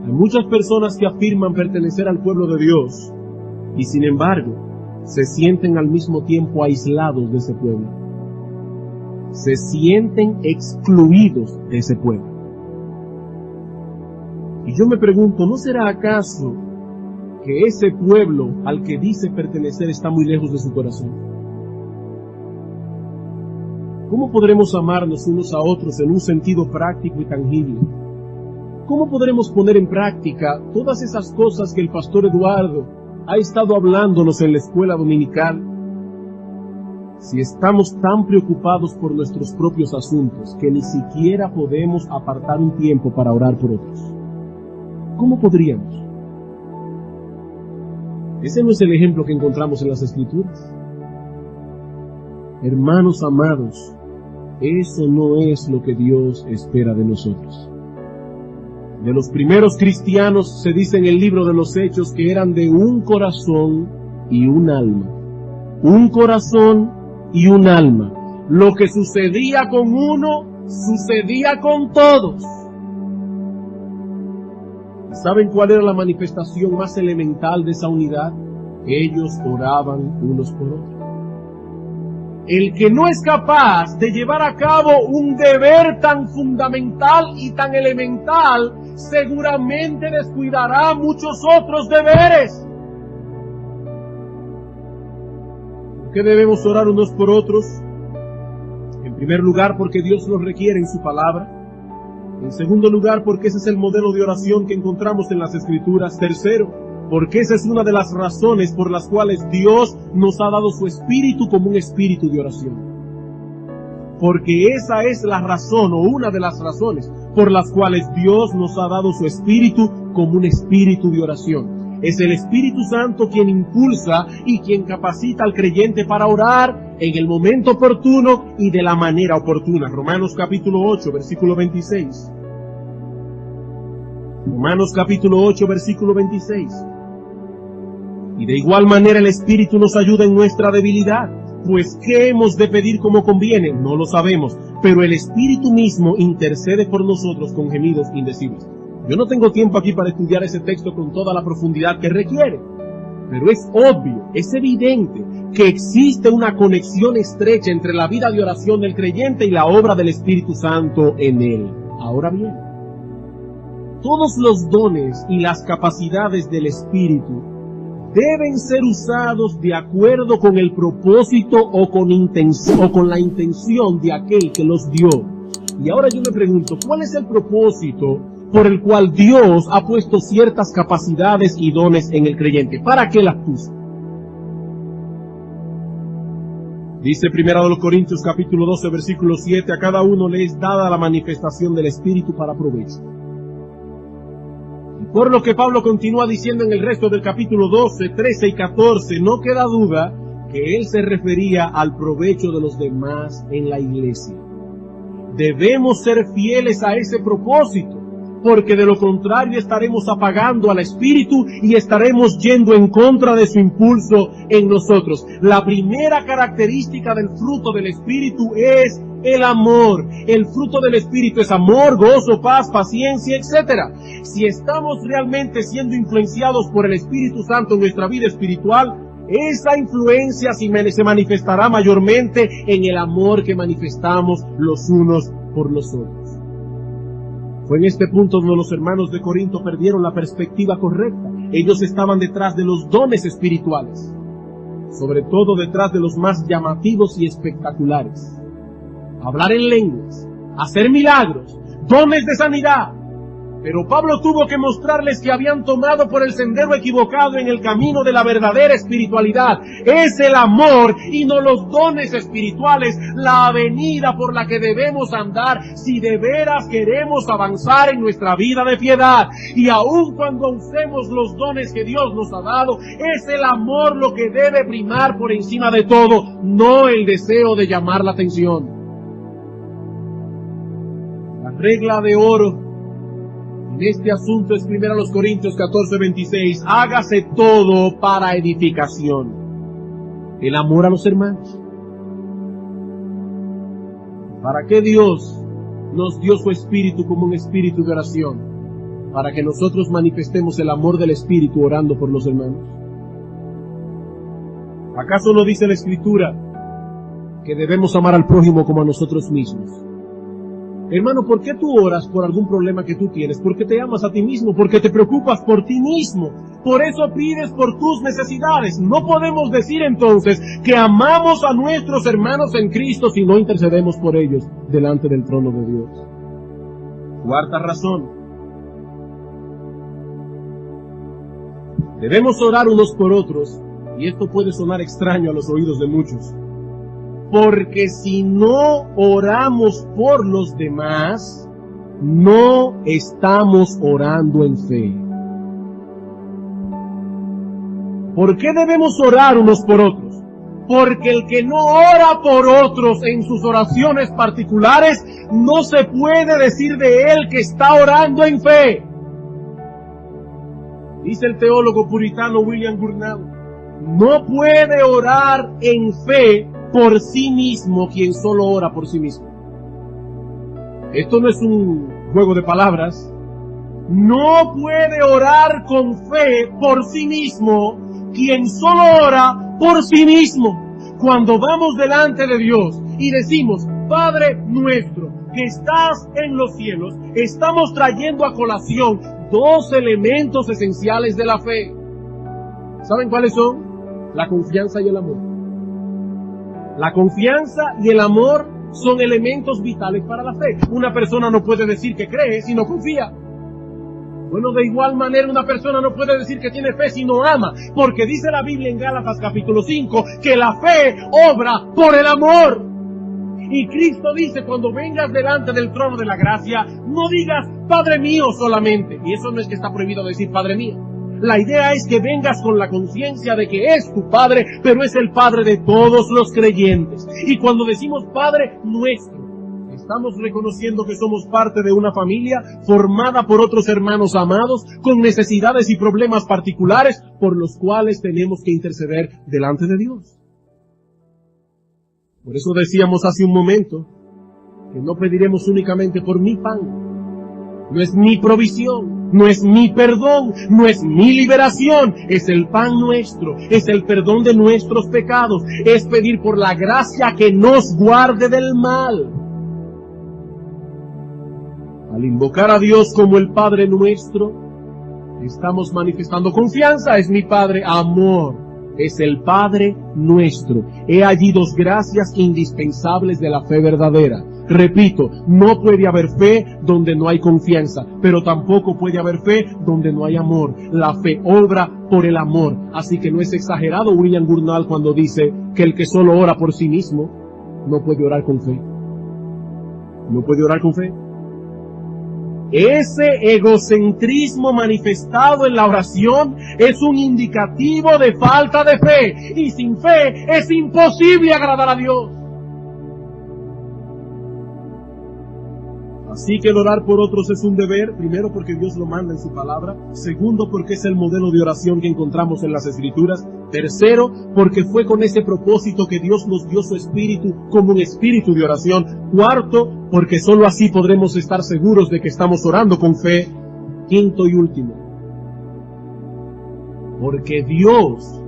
Hay muchas personas que afirman pertenecer al pueblo de Dios y sin embargo se sienten al mismo tiempo aislados de ese pueblo. Se sienten excluidos de ese pueblo. Y yo me pregunto, ¿no será acaso que ese pueblo al que dice pertenecer está muy lejos de su corazón? ¿Cómo podremos amarnos unos a otros en un sentido práctico y tangible? ¿Cómo podremos poner en práctica todas esas cosas que el pastor Eduardo ha estado hablándonos en la escuela dominical, si estamos tan preocupados por nuestros propios asuntos que ni siquiera podemos apartar un tiempo para orar por otros? ¿Cómo podríamos? Ese no es el ejemplo que encontramos en las Escrituras. Hermanos amados, eso no es lo que Dios espera de nosotros. De los primeros cristianos se dice en el libro de los Hechos que eran de un corazón y un alma. Un corazón y un alma. Lo que sucedía con uno, sucedía con todos. ¿Saben cuál era la manifestación más elemental de esa unidad? Ellos oraban unos por otros. El que no es capaz de llevar a cabo un deber tan fundamental y tan elemental, seguramente descuidará muchos otros deberes. ¿Por qué debemos orar unos por otros? En primer lugar, porque Dios lo requiere en su palabra. En segundo lugar, porque ese es el modelo de oración que encontramos en las Escrituras. Tercero, porque esa es una de las razones por las cuales Dios nos ha dado su espíritu como un espíritu de oración. Porque esa es la razón o una de las razones por las cuales Dios nos ha dado su espíritu como un espíritu de oración. Es el Espíritu Santo quien impulsa y quien capacita al creyente para orar en el momento oportuno y de la manera oportuna. Romanos capítulo 8, versículo 26. Romanos capítulo 8, versículo 26. Y de igual manera el Espíritu nos ayuda en nuestra debilidad, pues ¿qué hemos de pedir como conviene? No lo sabemos, pero el Espíritu mismo intercede por nosotros con gemidos indecibles. Yo no tengo tiempo aquí para estudiar ese texto con toda la profundidad que requiere, pero es obvio, es evidente que existe una conexión estrecha entre la vida de oración del creyente y la obra del Espíritu Santo en él. Ahora bien, todos los dones y las capacidades del Espíritu deben ser usados de acuerdo con el propósito o con la intención de aquel que los dio. Y ahora yo me pregunto, ¿cuál es el propósito por el cual Dios ha puesto ciertas capacidades y dones en el creyente? ¿Para qué las puso? Dice 1 Corintios capítulo 12, versículo 7, a cada uno le es dada la manifestación del Espíritu para provecho. Por lo que Pablo continúa diciendo en el resto del capítulo 12, 13 y 14, no queda duda que él se refería al provecho de los demás en la iglesia. Debemos ser fieles a ese propósito, porque de lo contrario estaremos apagando al Espíritu y estaremos yendo en contra de su impulso en nosotros. La primera característica del fruto del Espíritu es el amor. El fruto del Espíritu es amor, gozo, paz, paciencia, etc. Si estamos realmente siendo influenciados por el Espíritu Santo en nuestra vida espiritual, esa influencia se manifestará mayormente en el amor que manifestamos los unos por los otros. Fue en este punto donde los hermanos de Corinto perdieron la perspectiva correcta. Ellos estaban detrás de los dones espirituales, sobre todo detrás de los más llamativos y espectaculares. Hablar en lenguas, hacer milagros, dones de sanidad. Pero Pablo tuvo que mostrarles que habían tomado por el sendero equivocado en el camino de la verdadera espiritualidad. Es el amor y no los dones espirituales la avenida por la que debemos andar si de veras queremos avanzar en nuestra vida de piedad. Y aun cuando usemos los dones que Dios nos ha dado, es el amor lo que debe primar por encima de todo, no el deseo de llamar la atención. La regla de oro en este asunto es 1 Corintios 14, 26. Hágase todo para edificación. El amor a los hermanos. ¿Para qué Dios nos dio su espíritu como un espíritu de oración? Para que nosotros manifestemos el amor del Espíritu orando por los hermanos. ¿Acaso no dice la Escritura que debemos amar al prójimo como a nosotros mismos? Hermano, ¿por qué tú oras por algún problema que tú tienes? Porque te amas a ti mismo, porque te preocupas por ti mismo. Por eso pides por tus necesidades. No podemos decir entonces que amamos a nuestros hermanos en Cristo si no intercedemos por ellos delante del trono de Dios. Cuarta razón. Debemos orar unos por otros, y esto puede sonar extraño a los oídos de muchos. Porque si no oramos por los demás, no estamos orando en fe. ¿Por qué debemos orar unos por otros? Porque el que no ora por otros en sus oraciones particulares, no se puede decir de él que está orando en fe. Dice el teólogo puritano William Gurnall No puede orar en fe por sí mismo quien solo ora por sí mismo. Esto no es un juego de palabras. No puede orar con fe por sí mismo quien solo ora por sí mismo. Cuando vamos delante de Dios y decimos, Padre nuestro que estás en los cielos, estamos trayendo a colación dos elementos esenciales de la fe. ¿Saben cuáles son? La confianza y el amor. La confianza y el amor son elementos vitales para la fe. Una persona no puede decir que cree si no confía. Bueno, de igual manera una persona no puede decir que tiene fe si no ama, porque dice la Biblia en Gálatas capítulo 5 que la fe obra por el amor. Y Cristo dice, cuando vengas delante del trono de la gracia, no digas Padre mío solamente. Y eso no es que está prohibido decir Padre mío. La idea es que vengas con la conciencia de que es tu Padre, pero es el Padre de todos los creyentes. Y cuando decimos Padre nuestro, estamos reconociendo que somos parte de una familia formada por otros hermanos amados con necesidades y problemas particulares por los cuales tenemos que interceder delante de Dios. Por eso decíamos hace un momento que no pediremos únicamente por mi pan. No es mi provisión, no es mi perdón, no es mi liberación, es el pan nuestro, es el perdón de nuestros pecados, es pedir por la gracia que nos guarde del mal. Al invocar a Dios como el Padre nuestro, estamos manifestando confianza, es mi Padre, amor, es el Padre nuestro. He allí dos gracias indispensables de la fe verdadera. Repito, no puede haber fe donde no hay confianza, pero tampoco puede haber fe donde no hay amor. La fe obra por el amor. Así que no es exagerado William Gurnall cuando dice que el que solo ora por sí mismo no puede orar con fe. No puede orar con fe. Ese egocentrismo manifestado en la oración es un indicativo de falta de fe. Y sin fe es imposible agradar a Dios. Así que el orar por otros es un deber, primero porque Dios lo manda en su palabra, segundo porque es el modelo de oración que encontramos en las Escrituras, tercero porque fue con ese propósito que Dios nos dio su espíritu como un espíritu de oración, cuarto porque sólo así podremos estar seguros de que estamos orando con fe, quinto y último, porque Dios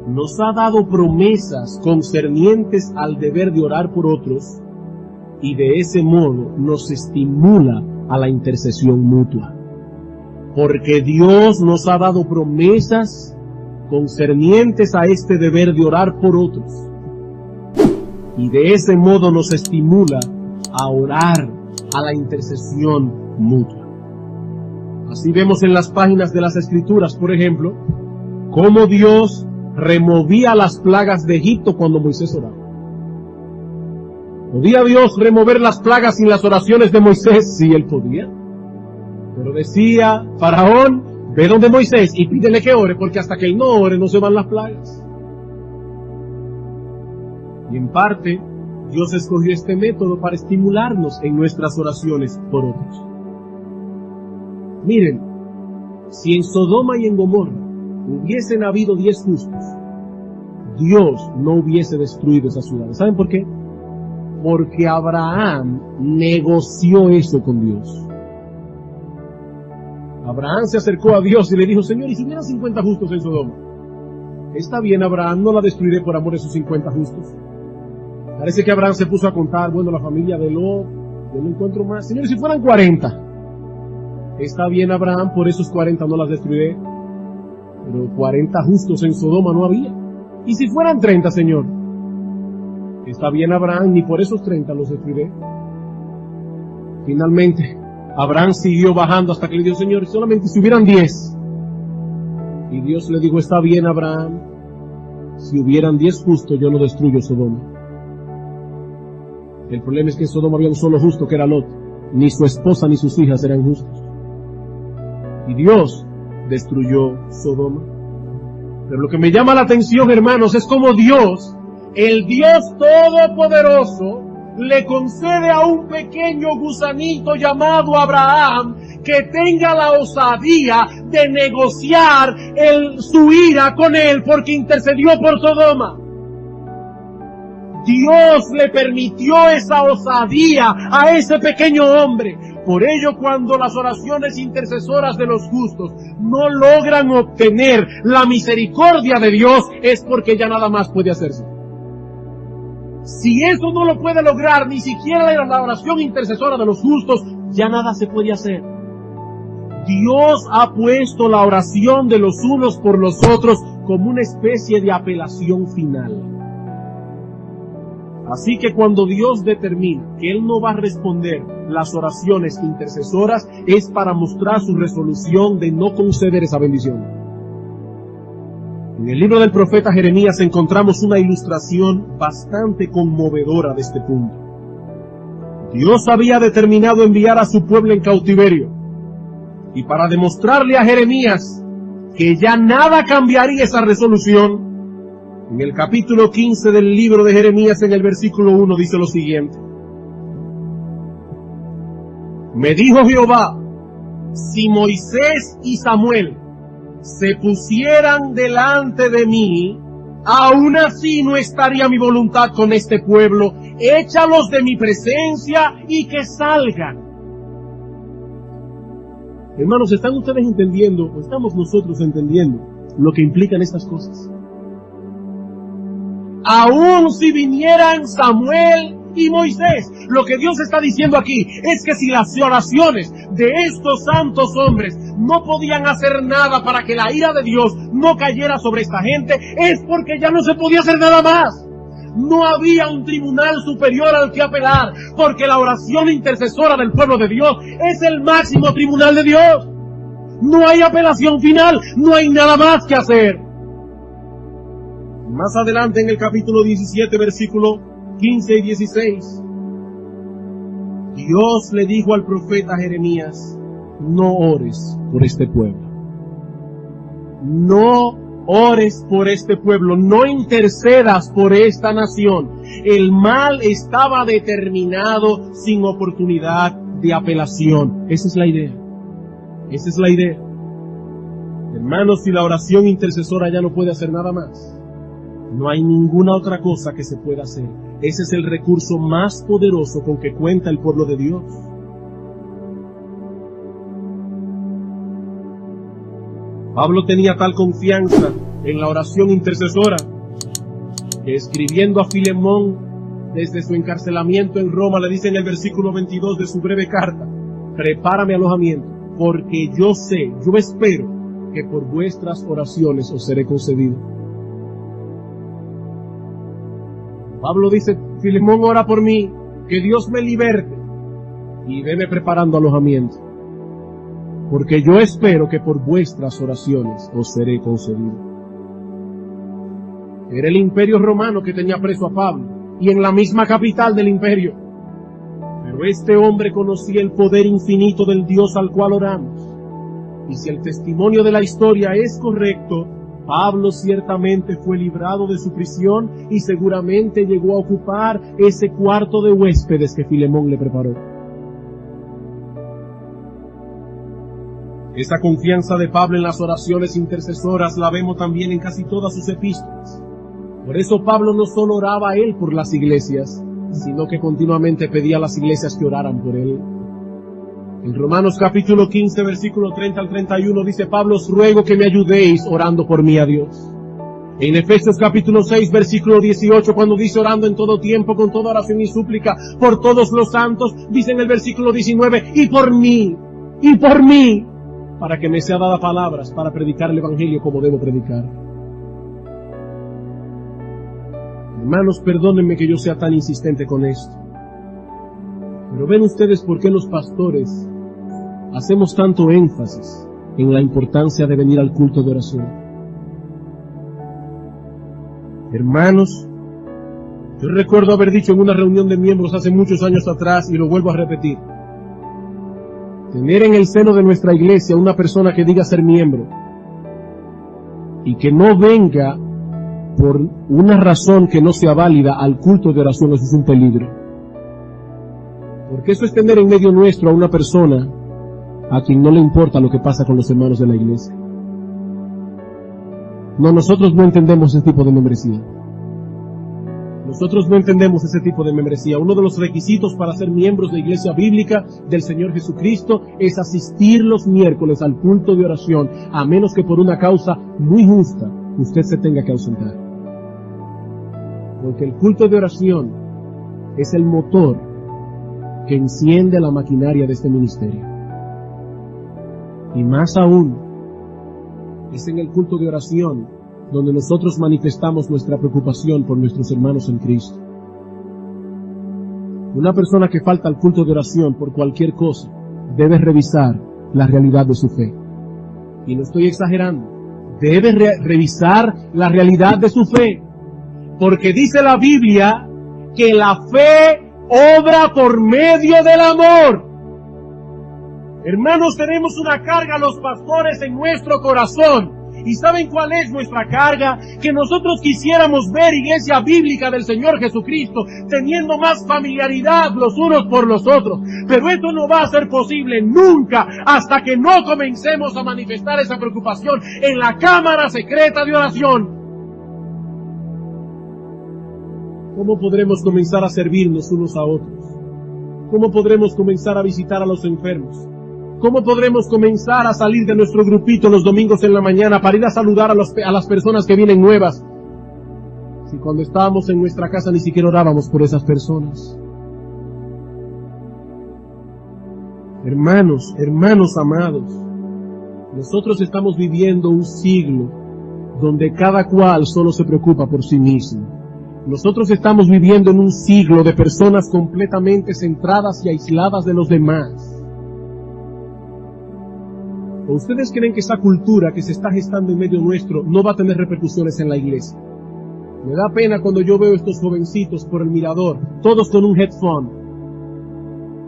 nos ha dado promesas concernientes al deber de orar por otros, y de ese modo nos estimula a la intercesión mutua. Porque Dios nos ha dado promesas concernientes a este deber de orar por otros. Y de ese modo nos estimula a orar a la intercesión mutua. Así vemos en las páginas de las Escrituras, por ejemplo, cómo Dios removía las plagas de Egipto cuando Moisés oraba. ¿Podía Dios remover las plagas sin las oraciones de Moisés? Sí, él podía. Pero decía Faraón, ve donde Moisés y pídele que ore, porque hasta que él no ore no se van las plagas. Y en parte, Dios escogió este método para estimularnos en nuestras oraciones por otros. Miren, si en Sodoma y en Gomorra hubiesen habido 10 justos, Dios no hubiese destruido esas ciudades. ¿Saben por qué? Porque Abraham negoció eso con Dios. Abraham se acercó a Dios y le dijo, Señor, ¿y si hubieran 50 justos en Sodoma? Está bien, Abraham, no la destruiré por amor a esos 50 justos. Parece que Abraham se puso a contar, bueno, la familia de Lot, yo no encuentro más. Señor, ¿y si fueran 40? Está bien, Abraham, por esos 40 no las destruiré. Pero 40 justos en Sodoma no había. ¿Y si fueran 30, Señor? Está bien, Abraham, ni por esos 30 los destruiré. Finalmente, Abraham siguió bajando hasta que le dijo, Señor, solamente si hubieran 10. Y Dios le dijo, está bien, Abraham, si hubieran 10 justos, yo no destruyo Sodoma. El problema es que en Sodoma había un solo justo, que era Lot. Ni su esposa ni sus hijas eran justos. Y Dios destruyó Sodoma. Pero lo que me llama la atención, hermanos, es como Dios, el Dios Todopoderoso, le concede a un pequeño gusanito llamado Abraham que tenga la osadía de negociar su ira con él porque intercedió por Sodoma. Dios le permitió esa osadía a ese pequeño hombre. Por ello, cuando las oraciones intercesoras de los justos no logran obtener la misericordia de Dios, es porque ya nada más puede hacerse. Si eso no lo puede lograr ni siquiera la oración intercesora de los justos, ya nada se puede hacer. Dios ha puesto la oración de los unos por los otros como una especie de apelación final. Así que cuando Dios determina que Él no va a responder las oraciones intercesoras, es para mostrar su resolución de no conceder esa bendición. En el libro del profeta Jeremías encontramos una ilustración bastante conmovedora de este punto. Dios había determinado enviar a su pueblo en cautiverio, y para demostrarle a Jeremías que ya nada cambiaría esa resolución, en el capítulo 15 del libro de Jeremías, en el versículo 1, dice lo siguiente: Me dijo Jehová, si Moisés y Samuel se pusieran delante de mí, aún así no estaría mi voluntad con este pueblo. Échalos de mi presencia y que salgan. Hermanos, ¿están ustedes entendiendo, o estamos nosotros entendiendo, lo que implican estas cosas? Aún si vinieran Samuel y Moisés, lo que Dios está diciendo aquí es que si las oraciones de estos santos hombres no podían hacer nada para que la ira de Dios no cayera sobre esta gente, es porque ya no se podía hacer nada más. No había un tribunal superior al que apelar, porque la oración intercesora del pueblo de Dios es el máximo tribunal de Dios. No hay apelación final, no hay nada más que hacer. Más adelante en el capítulo 17, versículo 15 y 16, Dios le dijo al profeta Jeremías: no ores por este pueblo. No ores por este pueblo, no intercedas por esta nación. El mal estaba determinado sin oportunidad de apelación. Esa es la idea. Esa es la idea. Hermanos, si la oración intercesora ya no puede hacer nada más, no hay ninguna otra cosa que se pueda hacer. Ese es el recurso más poderoso con que cuenta el pueblo de Dios. Pablo tenía tal confianza en la oración intercesora que, escribiendo a Filemón desde su encarcelamiento en Roma, le dice en el versículo 22 de su breve carta: prepárame alojamiento, porque yo sé, yo espero que por vuestras oraciones os seré concedido. Pablo dice: Filemón, ora por mí, que Dios me liberte, y veme preparando alojamiento, porque yo espero que por vuestras oraciones os seré concedido. Era el imperio romano que tenía preso a Pablo, y en la misma capital del imperio. Pero este hombre conocía el poder infinito del Dios al cual oramos. Y si el testimonio de la historia es correcto, Pablo ciertamente fue librado de su prisión y seguramente llegó a ocupar ese cuarto de huéspedes que Filemón le preparó. Esa confianza de Pablo en las oraciones intercesoras la vemos también en casi todas sus epístolas. Por eso Pablo no solo oraba a él por las iglesias, sino que continuamente pedía a las iglesias que oraran por él. En Romanos capítulo 15, versículo 30 al 31 dice Pablo: os ruego que me ayudéis orando por mí a Dios. En Efesios capítulo 6, versículo 18, cuando dice orando en todo tiempo, con toda oración y súplica, por todos los santos, dice en el versículo 19, y por mí, para que me sea dada palabras para predicar el evangelio como debo predicar. Hermanos, perdónenme que yo sea tan insistente con esto, pero ven ustedes por qué los pastores hacemos tanto énfasis en la importancia de venir al culto de oración. Hermanos, yo recuerdo haber dicho en una reunión de miembros hace muchos años atrás, y lo vuelvo a repetir: tener en el seno de nuestra iglesia una persona que diga ser miembro y que no venga por una razón que no sea válida al culto de oración, eso es un peligro. Porque eso es tener en medio nuestro a una persona a quien no le importa lo que pasa con los hermanos de la iglesia. No, nosotros no entendemos ese tipo de membresía. Nosotros no entendemos ese tipo de membresía. Uno de los requisitos para ser miembros de Iglesia Bíblica del Señor Jesucristo es asistir los miércoles al culto de oración, a menos que por una causa muy justa usted se tenga que ausentar. Porque el culto de oración es el motor que enciende la maquinaria de este ministerio. Y más aún, es en el culto de oración donde nosotros manifestamos nuestra preocupación por nuestros hermanos en Cristo. Una persona que falta al culto de oración por cualquier cosa debe revisar la realidad de su fe. Y no estoy exagerando. Debe revisar la realidad de su fe. Porque dice la Biblia que la fe obra por medio del amor. Hermanos, tenemos una carga los pastores en nuestro corazón. ¿Y saben cuál es nuestra carga? Que nosotros quisiéramos ver Iglesia Bíblica del Señor Jesucristo teniendo más familiaridad los unos por los otros. Pero esto no va a ser posible nunca hasta que no comencemos a manifestar esa preocupación en la cámara secreta de oración. ¿Cómo podremos comenzar a servirnos unos a otros? ¿Cómo podremos comenzar a visitar a los enfermos? ¿Cómo podremos comenzar a salir de nuestro grupito los domingos en la mañana para ir a saludar a las personas que vienen nuevas? Si cuando estábamos en nuestra casa ni siquiera orábamos por esas personas. Hermanos amados, nosotros estamos viviendo un siglo donde cada cual solo se preocupa por sí mismo. Nosotros estamos viviendo en un siglo de personas completamente centradas y aisladas de los demás. ¿O ustedes creen que esa cultura que se está gestando en medio nuestro no va a tener repercusiones en la iglesia? Me da pena cuando yo veo estos jovencitos por el mirador, todos con un headphone.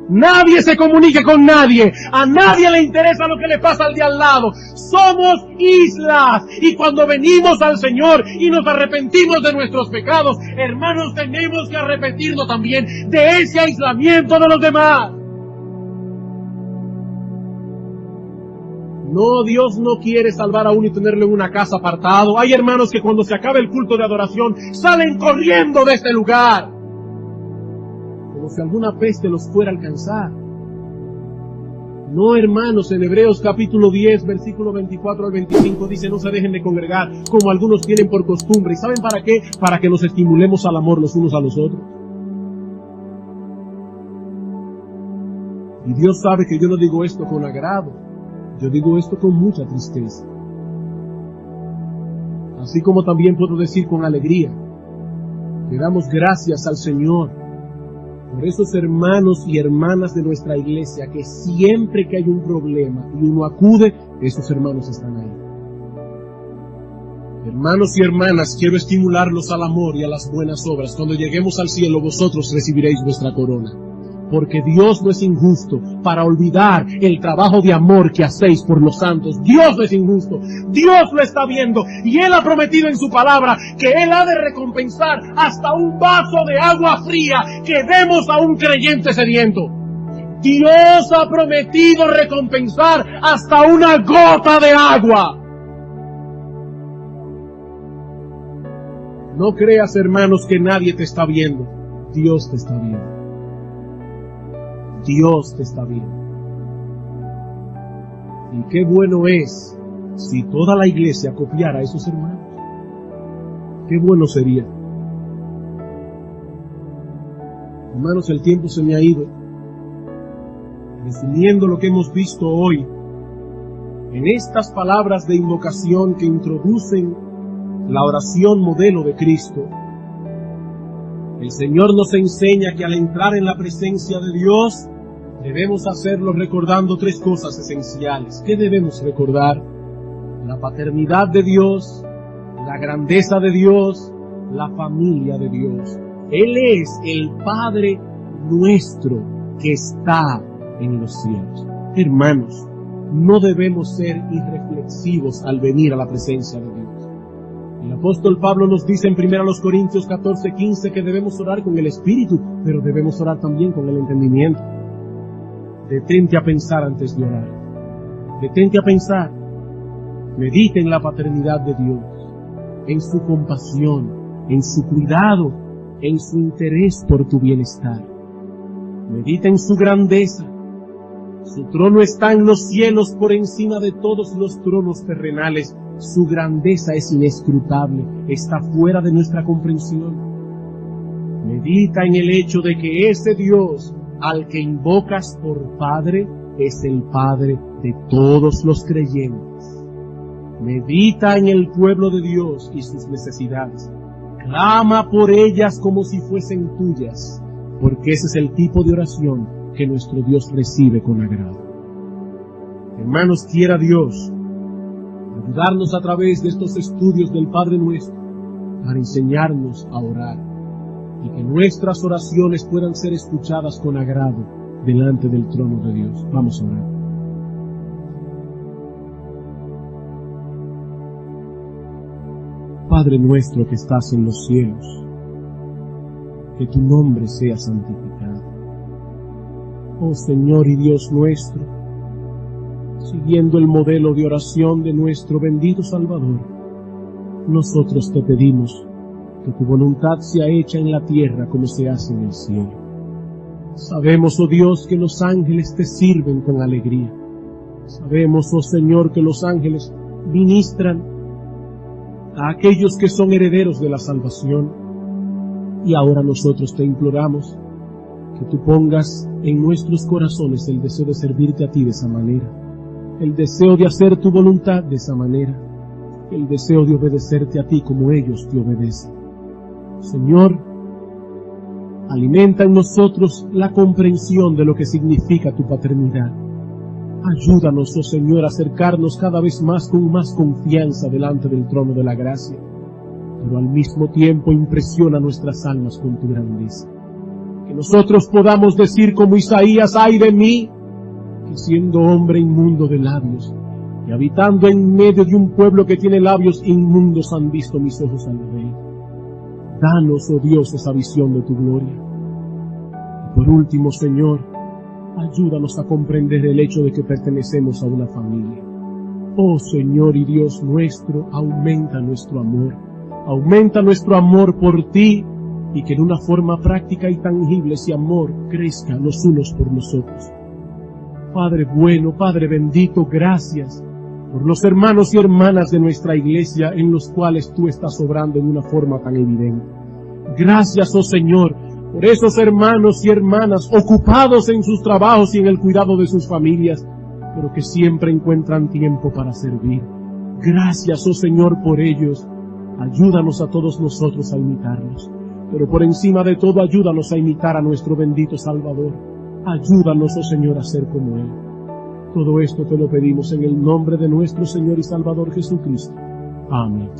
Nadie se comunique con nadie, a nadie le interesa lo que le pasa al de al lado. Somos islas, y cuando venimos al Señor y nos arrepentimos de nuestros pecados, hermanos, tenemos que arrepentirnos también de ese aislamiento de los demás. No, Dios no quiere salvar a uno y tenerlo en una casa apartado. Hay hermanos que cuando se acabe el culto de adoración salen corriendo de este lugar, como si alguna peste los fuera a alcanzar. No, hermanos, en Hebreos capítulo 10, versículo 24 al 25 dice: no se dejen de congregar como algunos tienen por costumbre. ¿Y saben para qué? Para que nos estimulemos al amor los unos a los otros. Y Dios sabe que yo no digo esto con agrado. Yo digo esto con mucha tristeza. Así como también puedo decir con alegría que damos gracias al Señor por esos hermanos y hermanas de nuestra iglesia que siempre que hay un problema y uno acude, esos hermanos están ahí. Hermanos y hermanas, quiero estimularlos al amor y a las buenas obras. Cuando lleguemos al cielo, vosotros recibiréis vuestra corona. Porque Dios no es injusto para olvidar el trabajo de amor que hacéis por los santos. Dios no es injusto. Dios lo está viendo. Y Él ha prometido en su palabra que Él ha de recompensar hasta un vaso de agua fría que demos a un creyente sediento. Dios ha prometido recompensar hasta una gota de agua. No creas, hermanos, que nadie te está viendo. Dios te está viendo. Dios te está viendo. Y qué bueno es si toda la iglesia copiara a esos hermanos. Qué bueno sería. Hermanos, el tiempo se me ha ido. Resumiendo lo que hemos visto hoy, en estas palabras de invocación que introducen la oración modelo de Cristo, el Señor nos enseña que al entrar en la presencia de Dios, debemos hacerlo recordando tres cosas esenciales. ¿Qué debemos recordar? La paternidad de Dios, la grandeza de Dios, la familia de Dios. Él es el Padre nuestro que está en los cielos. Hermanos, no debemos ser irreflexivos al venir a la presencia de Dios. El apóstol Pablo nos dice en 1 Corintios 14:15 que debemos orar con el Espíritu, pero debemos orar también con el entendimiento. Detente a pensar antes de orar. Detente a pensar, medita en la paternidad de Dios, en su compasión, en su cuidado, en su interés por tu bienestar. Medita en su grandeza. Su trono está en los cielos por encima de todos los tronos terrenales. Su grandeza es inescrutable, está fuera de nuestra comprensión. Medita en el hecho de que ese Dios al que invocas por Padre es el Padre de todos los creyentes. Medita en el pueblo de Dios y sus necesidades. Clama por ellas como si fuesen tuyas, porque ese es el tipo de oración que nuestro Dios recibe con agrado. Hermanos, quiera Dios ayudarnos a través de estos estudios del Padre Nuestro para enseñarnos a orar y que nuestras oraciones puedan ser escuchadas con agrado delante del trono de Dios. Vamos a orar. Padre nuestro que estás en los cielos, que tu nombre sea santificado. Oh Señor y Dios nuestro, siguiendo el modelo de oración de nuestro bendito Salvador, nosotros te pedimos que tu voluntad sea hecha en la tierra como se hace en el cielo. Sabemos, oh Dios, que los ángeles te sirven con alegría. Sabemos, oh Señor, que los ángeles ministran a aquellos que son herederos de la salvación. Y ahora nosotros te imploramos que tú pongas en nuestros corazones el deseo de servirte a ti de esa manera, el deseo de hacer tu voluntad de esa manera, el deseo de obedecerte a ti como ellos te obedecen. Señor, alimenta en nosotros la comprensión de lo que significa tu paternidad. Ayúdanos, oh Señor, a acercarnos cada vez más con más confianza delante del trono de la gracia, pero al mismo tiempo impresiona nuestras almas con tu grandeza. Que nosotros podamos decir como Isaías: ay de mí, que siendo hombre inmundo de labios, y habitando en medio de un pueblo que tiene labios inmundos, han visto mis ojos al Rey. Danos, oh Dios, esa visión de tu gloria. Y por último, Señor, ayúdanos a comprender el hecho de que pertenecemos a una familia. Oh Señor y Dios nuestro, aumenta nuestro amor por ti, y que en una forma práctica y tangible ese amor crezca los unos por nosotros. Padre bueno, Padre bendito, gracias por los hermanos y hermanas de nuestra iglesia en los cuales tú estás obrando en una forma tan evidente. Gracias, oh Señor, por esos hermanos y hermanas ocupados en sus trabajos y en el cuidado de sus familias, pero que siempre encuentran tiempo para servir. Gracias, oh Señor, por ellos. Ayúdanos a todos nosotros a imitarlos, pero por encima de todo ayúdanos a imitar a nuestro bendito Salvador. Ayúdanos, oh Señor, a ser como Él. Todo esto te lo pedimos en el nombre de nuestro Señor y Salvador Jesucristo. Amén.